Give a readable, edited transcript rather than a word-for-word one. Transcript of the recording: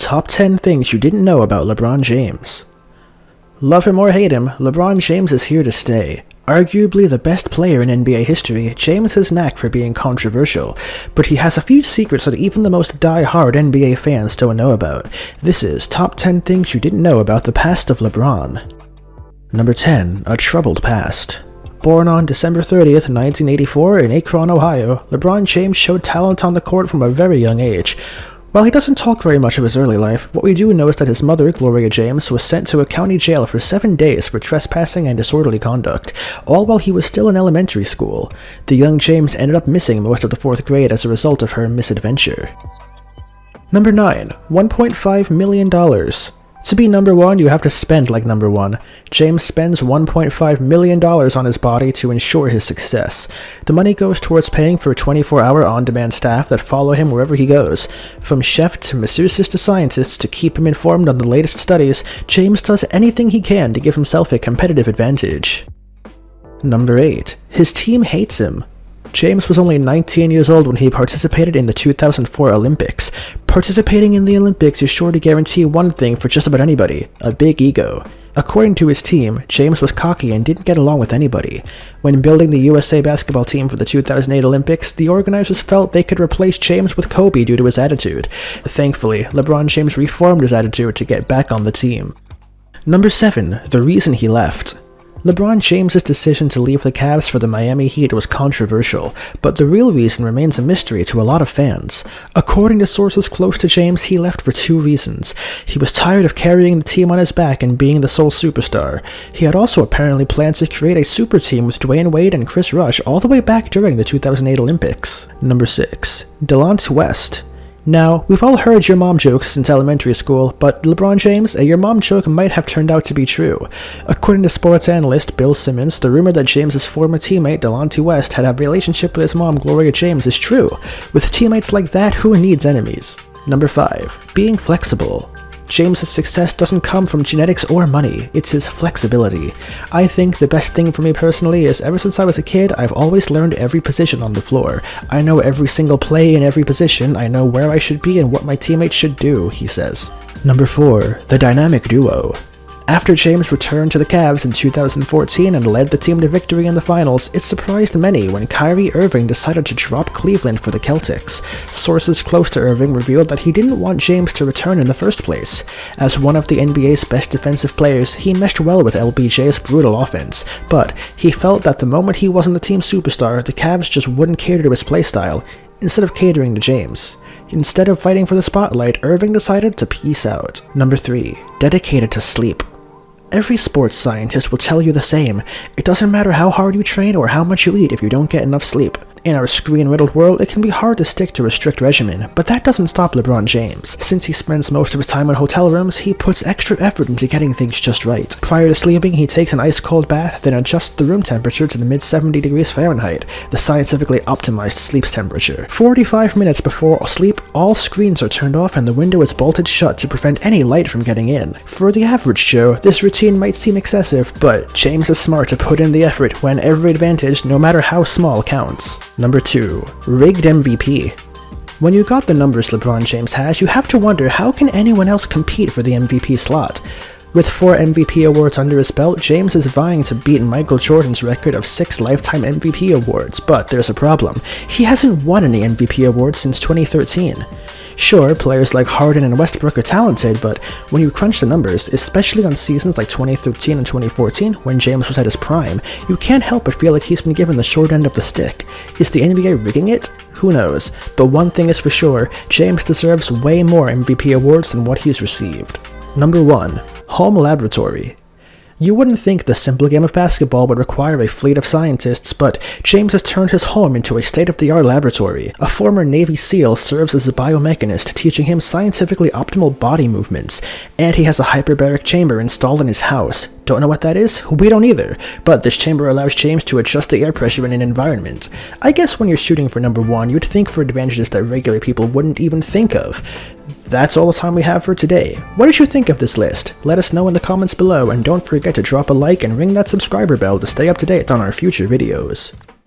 Top 10 Things You Didn't Know About LeBron James. Love him or hate him, LeBron James is here to stay. Arguably the best player in NBA history, James has a knack for being controversial, but he has a few secrets that even the most die-hard NBA fans don't know about. This is Top 10 Things You Didn't Know About the Past of LeBron. Number 10. A troubled past. Born on December 30th, 1984 in Akron, Ohio, LeBron James showed talent on the court from a very young age. While he doesn't talk very much of his early life, what we do know is that his mother, Gloria James, was sent to a county jail for 7 days for trespassing and disorderly conduct, all while he was still in elementary school. The young James ended up missing most of the 4th grade as a result of her misadventure. Number 9. $1.5 million. To be number 1, you have to spend like number 1. James spends $1.5 million on his body to ensure his success. The money goes towards paying for 24-hour on-demand staff that follow him wherever he goes. From chef to masseuses to scientists to keep him informed on the latest studies, James does anything he can to give himself a competitive advantage. Number 8. His team hates him. James was only 19 years old when he participated in the 2004 Olympics. Participating in the Olympics is sure to guarantee one thing for just about anybody: a big ego. According to his team, James was cocky and didn't get along with anybody. When building the USA basketball team for the 2008 Olympics, the organizers felt they could replace James with Kobe due to his attitude. Thankfully, LeBron James reformed his attitude to get back on the team. Number 7. The reason he left. LeBron James' decision to leave the Cavs for the Miami Heat was controversial, but the real reason remains a mystery to a lot of fans. According to sources close to James, he left for 2 reasons. He was tired of carrying the team on his back and being the sole superstar. He had also apparently planned to create a super team with Dwayne Wade and Chris Rush all the way back during the 2008 Olympics. Number 6. Delonte West. Now, we've all heard your mom jokes since elementary school, but LeBron James, your mom joke might have turned out to be true. According to sports analyst Bill Simmons, the rumor that James's former teammate Delonte West had a relationship with his mom Gloria James is true. With teammates like that, who needs enemies? Number 5. Being flexible. James's success doesn't come from genetics or money, it's his flexibility. I think the best thing for me personally is ever since I was a kid, I've always learned every position on the floor. I know every single play in every position, I know where I should be and what my teammates should do, he says. Number 4. The dynamic duo. After James returned to the Cavs in 2014 and led the team to victory in the finals, it surprised many when Kyrie Irving decided to drop Cleveland for the Celtics. Sources close to Irving revealed that he didn't want James to return in the first place. As one of the NBA's best defensive players, he meshed well with LBJ's brutal offense, but he felt that the moment he wasn't the team superstar, the Cavs just wouldn't cater to his playstyle, instead of catering to James. Instead of fighting for the spotlight, Irving decided to peace out. Number 3. Dedicated to sleep. Every sports scientist will tell you the same. It doesn't matter how hard you train or how much you eat if you don't get enough sleep. In our screen-riddled world, it can be hard to stick to a strict regimen, but that doesn't stop LeBron James. Since he spends most of his time in hotel rooms, he puts extra effort into getting things just right. Prior to sleeping, he takes an ice-cold bath, then adjusts the room temperature to the mid-70 degrees Fahrenheit, the scientifically optimized sleep temperature. 45 minutes before sleep, all screens are turned off and the window is bolted shut to prevent any light from getting in. For the average Joe, this routine might seem excessive, but James is smart to put in the effort when every advantage, no matter how small, counts. Number 2. Rigged MVP. When you got the numbers LeBron James has, you have to wonder how can anyone else compete for the MVP slot? With 4 MVP awards under his belt, James is vying to beat Michael Jordan's record of 6 lifetime MVP awards, but there's a problem. He hasn't won any MVP awards since 2013. Sure, players like Harden and Westbrook are talented, but when you crunch the numbers, especially on seasons like 2013 and 2014, when James was at his prime, you can't help but feel like he's been given the short end of the stick. Is the NBA rigging it? Who knows? But one thing is for sure, James deserves way more MVP awards than what he's received. Number 1. Home Laboratory. You wouldn't think the simple game of basketball would require a fleet of scientists, but James has turned his home into a state-of-the-art laboratory. A former Navy SEAL serves as a biomechanist, teaching him scientifically optimal body movements, and he has a hyperbaric chamber installed in his house. Don't know what that is? We don't either, but this chamber allows James to adjust the air pressure in an environment. I guess when you're shooting for number 1, you'd think for advantages that regular people wouldn't even think of. That's all the time we have for today. What did you think of this list? Let us know in the comments below, and don't forget to drop a like and ring that subscriber bell to stay up to date on our future videos.